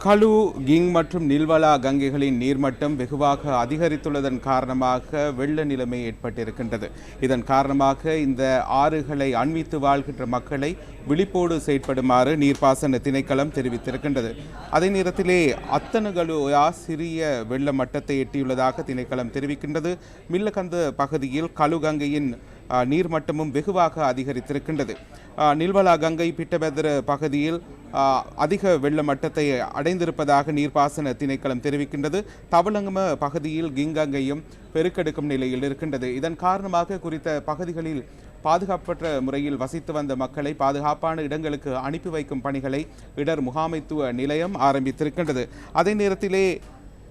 கலு, king மற்றும் நில்வலா கங்கைகளின் நீர்மட்டம் வெகுவாக அதிகரித்துள்ளதன் காரணமாக வெள்ள நிலைமை ஏற்பட்டிருக்கின்றது. இதன் காரணமாக இந்த ஆறுகளை அண்மித்து வாழ்கின்ற மக்களை விழிப்போடு செயற்படுமாறு நீர்ப்பாசன திணைக்களம் தெரிவித்திருக்கின்றது. அதே நேரத்திலே அத்தனகலுயா சிறிய வெள்ள மட்டத்தை எட்டியுள்ளதாக திணைக்களம் தெரிவிக்கின்றது. மில்லகந்த பகுதியில் கலு கங்கையின் நீர்மட்டமும் வெகுவாக அதிகரித்திருக்கின்றது. நில்வலா கங்கை பிட்டபெதர பகுதியில் அதிக வெள்ள மட்டத்தை அடைந்திருப்பதாக நீர்ப்பாசன திணைக்களம் தெரிவிக்கின்றது. தவளங்கம பகுதியில் கிங்கங்கையும் பெருக்கெடுக்கும் நிலையில் இருக்கின்றது. இதன் காரணமாக குறித்த பகுதிகளில் பாதுகாப்பற்ற முறையில் வசித்து வந்த மக்களை பாதுகாப்பான இடங்களுக்கு அனுப்பி வைக்கும் பணிகளை இடர் முகாமைத்துவ நிலையம் ஆரம்பித்திருக்கின்றது. அதே நேரத்திலே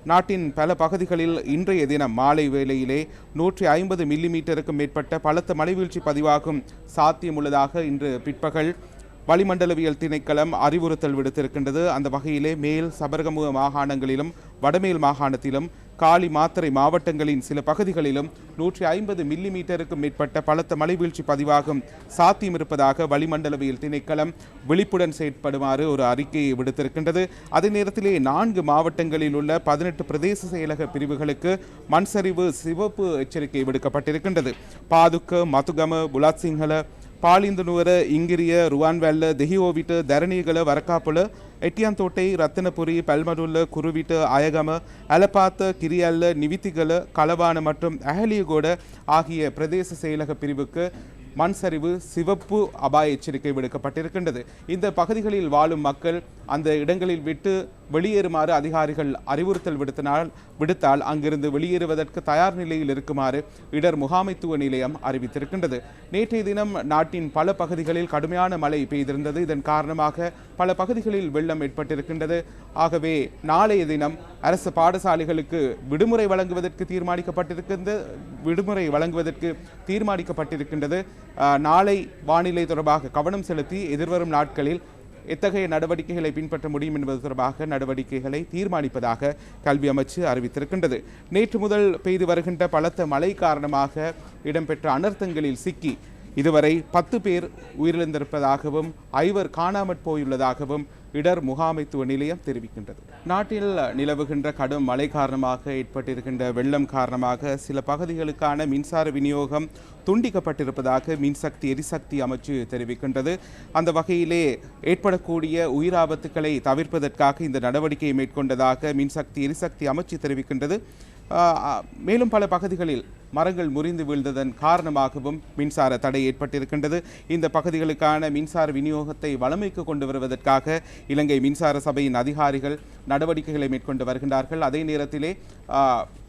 நாட்டின் பல பகுதிகளில் இன்றைய தினம் மாலை வேளையிலே 150 மில்லிமீட்டருக்கும் மேற்பட்ட பலத்த மழைவீழ்ச்சி பதிவாகும் சாத்தியமுள்ளதாக இன்று பிற்பகல் வளிமண்டலவியல் திணைக்களம் அறிவுறுத்தல் விடுத்திருக்கின்றது. அந்த வகையிலே மேல் சபரகமுக மாகாணங்களிலும் வடமேல் மாகாணத்திலும் காலி மாத்தறை மாவட்டங்களின் சில பகுதிகளிலும் 150 மில்லிமீட்டருக்கும் மேற்பட்ட பலத்த மழைவீழ்ச்சி பதிவாகும் சாத்தியம் இருப்பதாக வளிமண்டலவியல் திணைக்களம் விழிப்புடன் செயற்படுமாறு ஒரு அறிக்கையை விடுத்திருக்கின்றது. அதே நேரத்திலே 4 மாவட்டங்களில் உள்ள 18 பிரதேச செயலக பிரிவுகளுக்கு மண்சரிவு சிவப்பு எச்சரிக்கை விடுக்கப்பட்டிருக்கின்றது. பாதுக்க, மதுகம, புலாத்சிங்கல, பாலிந்துனுவர, இங்கிரிய, ருவான்வெல்ல, தெஹியோவிட்டு, தரணிகல, வரக்காப்புல, எட்டியாந்தோட்டை, ரத்தினபுரி, பல்மருல்ல, குருவிட்டு, அயகம, அலப்பாத்த, கிரியல்ல, நிவித்திகல, களவான மற்றும் அஹலியகோட ஆகிய பிரதேச செயலக பிரிவுக்கு மண்சரிவு சிவப்பு அபாய எச்சரிக்கை விடுக்கப்பட்டிருக்கின்றது. இந்த பகுதிகளில் வாழும் மக்கள் அந்த இடங்களில் விட்டு வெளியேறுமாறு அதிகாரிகள் அறிவுறுத்தல் விடுத்தால் அங்கிருந்து வெளியேறுவதற்கு தயார் நிலையில் இருக்குமாறு இடர் முகாமைத்துவ நிலையம் அறிவித்திருக்கின்றது. நேற்றைய தினம் நாட்டின் பல பகுதிகளில் கடுமையான மழை பெய்திருந்தது. இதன் காரணமாக பல பகுதிகளில் வெள்ளம் ஏற்பட்டிருக்கின்றது. ஆகவே நாளைய தினம் அரசு பாடசாலைகளுக்கு விடுமுறை வழங்குவதற்கு தீர்மானிக்கப்பட்டிருக்கின்றது. நாளை வானிலை தொடர்பாக கவனம் செலுத்தி எதிர்வரும் நாட்களில் எத்தகைய நடவடிக்கைகளை பின்பற்ற முடியும் என்பது தொடர்பாக நடவடிக்கைகளை தீர்மானிப்பதாக கல்வி அமைச்சு அறிவித்திருக்கின்றது. நேற்று முதல் பெய்து வருகின்ற பலத்த மழை காரணமாக இடம்பெற்ற அனர்த்தங்களில் சிக்கி இதுவரை 10 பேர் உயிரிழந்திருப்பதாகவும் 5 காணாமற் போயுள்ளதாகவும் இடர் முகாமைத்துவ நிலையம் தெரிவிக்கின்றது. நாட்டில் நிலவுகின்ற கடும் மழை காரணமாக ஏற்பட்டிருக்கின்ற வெள்ளம் காரணமாக சில பகுதிகளுக்கான மின்சார விநியோகம் துண்டிக்கப்பட்டிருப்பதாக மின்சக்தி எரிசக்தி அமைச்சு தெரிவிக்கின்றது. அந்த வகையிலே ஏற்படக்கூடிய உயிராபத்துக்களை தவிர்ப்பதற்காக இந்த நடவடிக்கையை மேற்கொண்டதாக மின்சக்தி எரிசக்தி அமைச்சு தெரிவிக்கின்றது. மேலும் பல பகுதிகளில் மரங்கள் முறிந்து வீழ்ந்ததன் காரணமாகவும் மின்சார தடை ஏற்பட்டிருக்கின்றது. இந்த பகுதிகளுக்கான மின்சார விநியோகத்தை வளமைக்கு கொண்டு வருவதற்காக இலங்கை மின்சார சபையின் அதிகாரிகள் நடவடிக்கைகளை மேற்கொண்டு வருகின்றார்கள். அதே நேரத்திலே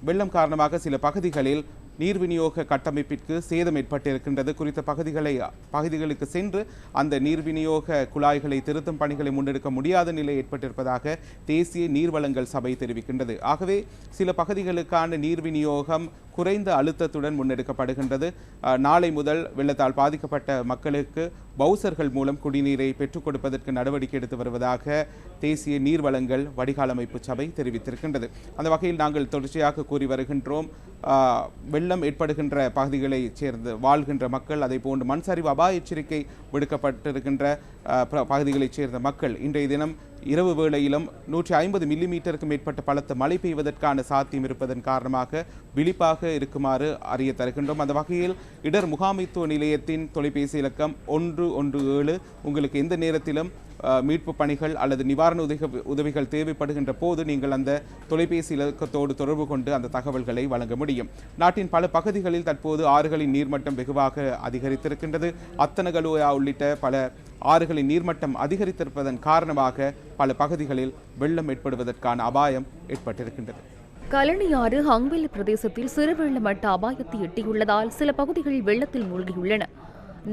வெள்ளம் காரணமாக சில பகுதிகளில் நீர் விநியோக கட்டமைப்பிற்கு சேதம் ஏற்பட்டிருக்கின்றது. குறித்த பகுதிகளுக்கு சென்று அந்த நீர் விநியோக குழாய்களை திருத்தும் பணிகளை முன்னெடுக்க முடியாத நிலை ஏற்பட்டிருப்பதாக தேசிய நீர்வளங்கள் சபை தெரிவிக்கின்றது. ஆகவே சில பகுதிகளுக்கான நீர் விநியோகம் குறைந்த அழுத்தத்துடன் முன்னெடுக்கப்படுகின்றது. நாளை முதல் வெள்ளத்தால் பாதிக்கப்பட்ட மக்களுக்கு பவுசர்கள் மூலம் குடிநீரை பெற்றுக் கொடுப்பதற்கு நடவடிக்கை எடுத்து வருவதாக தேசிய நீர்வளங்கள் வடிகால் அமைப்பு சபை தெரிவித்திருக்கின்றது. அந்த வகையில் நாங்கள் தொடர்ச்சியாக கூறி வருகின்றோம், வெள்ளம் ஏற்படுகின்ற பகுதிகளைச் சேர்ந்து வாழ்கின்ற மக்கள், அதே போன்று மண்சரிவு அபாய எச்சரிக்கை விடுக்கப்பட்டிருக்கின்ற பகுதிகளைச் சேர்ந்த மக்கள் இன்றைய தினம் இரவு வேளையிலும் 150 மில்லிமீட்டருக்கு மேற்பட்ட பலத்த மழை பெய்வதற்கான சாத்தியம் இருப்பதன் காரணமாக விழிப்பாக இருக்குமாறு அறிய தருகின்றோம். அந்த வகையில் இடர் முகாமைத்துவ நிலையத்தின் தொலைபேசி இலக்கம் 117. உங்களுக்கு எந்த நேரத்திலும் மீட்பு பணிகள் அல்லது நிவாரண உதவிகள் தேவைப்படுகின்ற போது நீங்கள் அந்த தொலைபேசி இலக்கத்தோடு தொடர்பு கொண்டு அந்த தகவல்களை வழங்க முடியும். நாட்டின் பல பகுதிகளில் தற்போது ஆறுகளின் நீர்மட்டம் வெகுவாக அதிகரித்திருக்கின்றது. அத்தனகலுயா உள்ளிட்ட பல ஆறுகளின் நீர்மட்டம் அதிகரித்திருப்பதன் காரணமாக பல பகுதிகளில் வெள்ளம் ஏற்படுவதற்கான அபாயம் ஏற்பட்டிருக்கின்றது. கலனியாறு ஹங்வெல்ல பிரதேசத்தில் சிறு வெள்ள மட்ட அபாயத்தை எட்டியுள்ளதால் சில பகுதிகள் வெள்ளத்தில் மூழ்கியுள்ளன.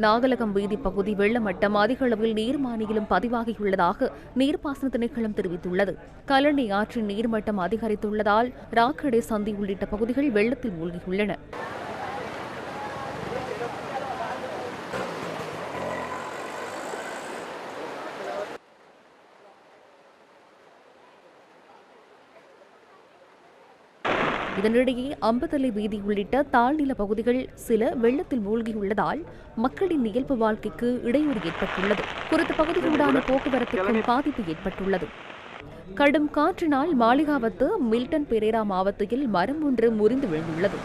நாகலகம் வீதி பகுதி வெள்ள மட்டம் அதிக அளவில் நீர்மானியிலும் பதிவாகியுள்ளதாக நீர்ப்பாசன திணைக்களம் தெரிவித்துள்ளது. கலனி ஆற்றின் நீர்மட்டம் அதிகரித்துள்ளதால் ராக்கடை சந்தி உள்ளிட்ட பகுதிகள் வெள்ளத்தில் மூழ்கியுள்ளன. இதனிடையே அம்பதலை வீதி உள்ளிட்ட தாழ்நில பகுதிகள் சில வெள்ளத்தில் மூழ்கியுள்ளதால் மக்களின் இயல்பு வாழ்க்கைக்கு இடையூறு ஏற்பட்டுள்ளது. குறித்த பகுதிகளுடான போக்குவரத்துக்கும் பாதிப்பு ஏற்பட்டுள்ளது. கடும் காற்றினால் மாளிகாவத்து மில்டன் பெரேரா மாவட்டத்தில் மரம் ஒன்று முறிந்து விழுந்துள்ளது.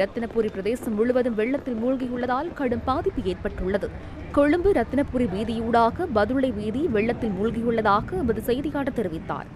ரத்தினபுரி பிரதேசம் முழுவதும் வெள்ளத்தில் மூழ்கியுள்ளதால் கடும் பாதிப்பு ஏற்பட்டுள்ளது. கொழும்பு ரத்தினபுரி வீதியூடாக பதுளை வீதி வெள்ளத்தில் மூழ்கியுள்ளதாக எமது செய்தியாளர் தெரிவித்தார்.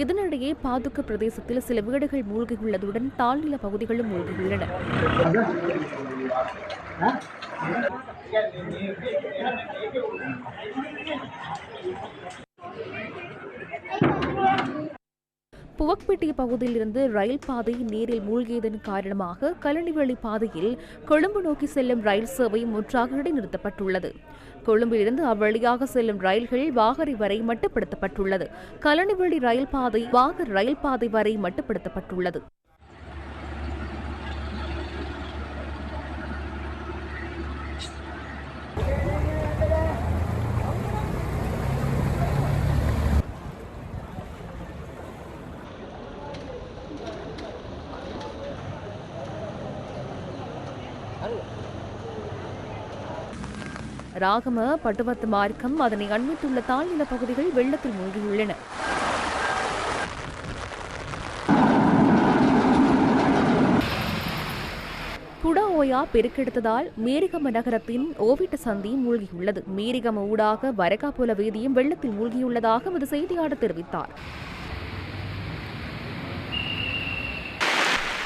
இதனிடையே பாதுக்க பிரதேசத்தில் சில வீடுகள் மூழ்கியுள்ளதுடன் தாழ்நில பகுதிகளும் மூழ்கியுள்ளன. புவக்பெட்டிய பகுதியில் இருந்து ரயில் பாதை நீரில் மூழ்கியதன் காரணமாக கலனிவெளி பாதையில் கொழும்பு நோக்கி செல்லும் ரயில் சேவை முற்றாக இடைநிறுத்தப்பட்டுள்ளது. கொழும்பிலிருந்து அவ்வழியாக செல்லும் ரயில்கள் வாகரை வரை மட்டுப்படுத்தப்பட்டுள்ளது. கலனிவெளி ரயில் பாதை வாகர் ரயில் பாதை வரை மட்டுப்படுத்தப்பட்டுள்ளது. ராகம பட்டுவத்து மார்க்கம் அதனை அண்மித்துள்ள தாழ்நில பகுதிகள் வெள்ளத்தில் மூழ்கியுள்ளன. குடாஓயா பெருக்கெடுத்ததால் மேரிகம நகரத்தின் ஓவிட்ட சந்தி மூழ்கியுள்ளது. மேரிகம ஊடாக வரகாபுல வீதியும் வெள்ளத்தில் மூழ்கியுள்ளதாக எமது செய்தியாளர் தெரிவித்தார்.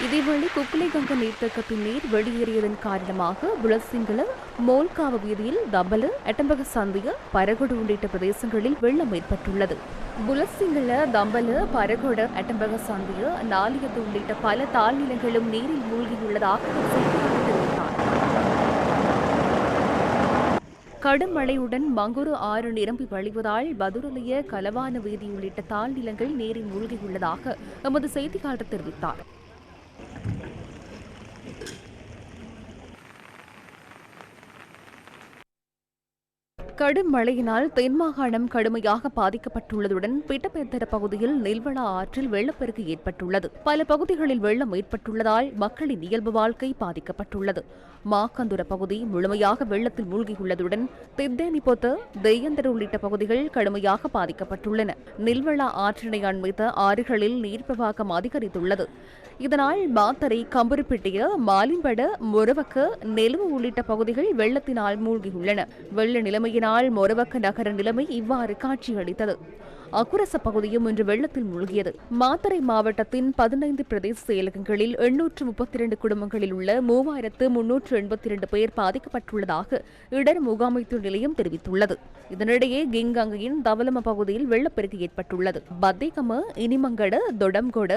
இதேவேளை குக்குலேகங்க நீர்த்தேக்கத்தின் நீர் வெளியேறியதன் காரணமாக புலசிங்கள மோல்காவ வீதியில் தபல எட்டம்பக சந்திய பரகொடு உள்ளிட்ட பிரதேசங்களில் வெள்ளம் ஏற்பட்டுள்ளது. புலசிங்கள தம்பல பரகொட எட்டம்பக சந்திய நாலியத்து உள்ளிட்ட பல தாழ்நிலங்களும் நீரில் மூழ்கியுள்ளதாக தெரிவித்தார். கடும் மழையுடன் மங்குரு ஆறு நிரம்பி வழிவதால் பதுரலிய கலவான வீதி உள்ளிட்ட தாழ்நிலங்கள் நீரில் மூழ்கியுள்ளதாக எமது செய்தியாளர் தெரிவித்தார். கடும் மழையினால் தென் மாகாணம் கடுமையாக பாதிக்கப்பட்டுள்ளதுடன் பிட்டபெத்தர பகுதியில் நெல்வளா ஆற்றில் வெள்ளப்பெருக்கு ஏற்பட்டுள்ளது. பல பகுதிகளில் வெள்ளம் ஏற்பட்டுள்ளதால் மக்களின் இயல்பு வாழ்க்கை பாதிக்கப்பட்டுள்ளது. மாக்கந்துர பகுதி முழுமையாக வெள்ளத்தில் மூழ்கியுள்ளதுடன் தித்தேனிபொத்த தெய்யந்தர் உள்ளிட்ட பகுதிகள் கடுமையாக பாதிக்கப்பட்டுள்ளன. நெல்வளா ஆற்றினை அண்மித்த ஆறுகளில் நீர்ப்பிரவாகம் அதிகரித்துள்ளது. இதனால் மாத்தரை, கம்புருப்பிட்டிய, மாலிம்பட, மொரவக்க, நெலுவு உள்ளிட்ட பகுதிகள் வெள்ளத்தினால் மூழ்கியுள்ளன. வெள்ள நிலைமையினால் மொரவக்க நகர நிலைமை இவ்வாறு காட்சியளித்தது. அக்குரச பகுதியும் இன்று வெள்ளத்தில் மூழ்கியது. மாத்தறை மாவட்டத்தின் 15 பிரதேச செயலகங்களில் 832 குடும்பங்களில் உள்ள 3382 பேர் பாதிக்கப்பட்டுள்ளதாக இடர் முகாமைத்துவ நிலையம் தெரிவித்துள்ளது. இதனிடையே கிங்காங்கியின் தவலம பகுதியில் வெள்ளப்பெருக்கு ஏற்பட்டுள்ளது. பத்தேகம, இனிமங்கட, தொடம்கொட,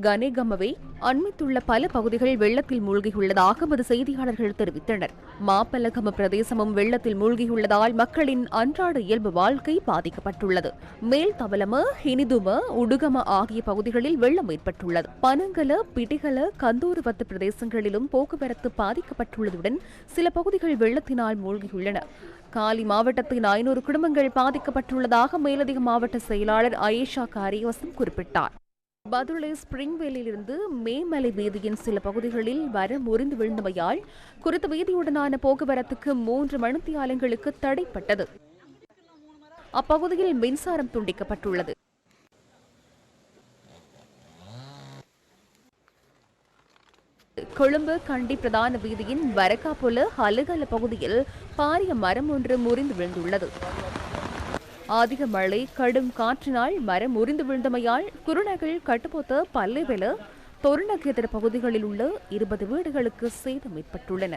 கனேகமவை அண்மித்துள்ள பல பகுதிகள் வெள்ளத்தில் மூழ்கியுள்ளதாக எமது செய்தியாளர்கள் தெரிவித்தனர். மாப்பலகம பிரதேசமும் வெள்ளத்தில் மூழ்கியுள்ளதால் மக்களின் அன்றாட இயல்பு வாழ்க்கை பாதிக்கப்பட்டுள்ளது. மேல் தவலம, ஹினிதும, உடுகம ஆகிய பகுதிகளில் வெள்ளம் ஏற்பட்டுள்ளது. பனங்கல, பிடிகல, கந்தூருவத்து பிரதேசங்களிலும் போக்குவரத்து பாதிக்கப்பட்டுள்ளதுடன் சில பகுதிகள் வெள்ளத்தினால் மூழ்கியுள்ளன. காலி மாவட்டத்தின் 500 குடும்பங்கள் பாதிக்கப்பட்டுள்ளதாக மேலதிக மாவட்ட செயலாளர் அயேஷா காரியவசம் குறிப்பிட்டார். பதுளை ஸ்பிரிங்வேலிலிருந்து மேமலை வீதியின் சில பகுதிகளில் மரம் முறிந்து விழுந்தமையால் குறித்த வீதியுடனான போக்குவரத்துக்கு 3 மணித்தியாலங்களுக்கு தடைப்பட்டது. அப்பகுதியில் மின்சாரம் துண்டிக்கப்பட்டுள்ளது. கொழும்பு கண்டி பிரதான வீதியின் வரகாபுல ஹலுகல பகுதியில் பாரிய மரம் ஒன்று முறிந்து விழுந்துள்ளது. அதிக மழை, கடும் காற்றினால் மரம் முறிந்து விழுந்தமையால் குருநகல், கட்டுப்பொத்த, பல்லேவெல, தொருநகேதர பகுதிகளில் உள்ள 20 வீடுகளுக்கு சேதம் ஏற்பட்டுள்ளன.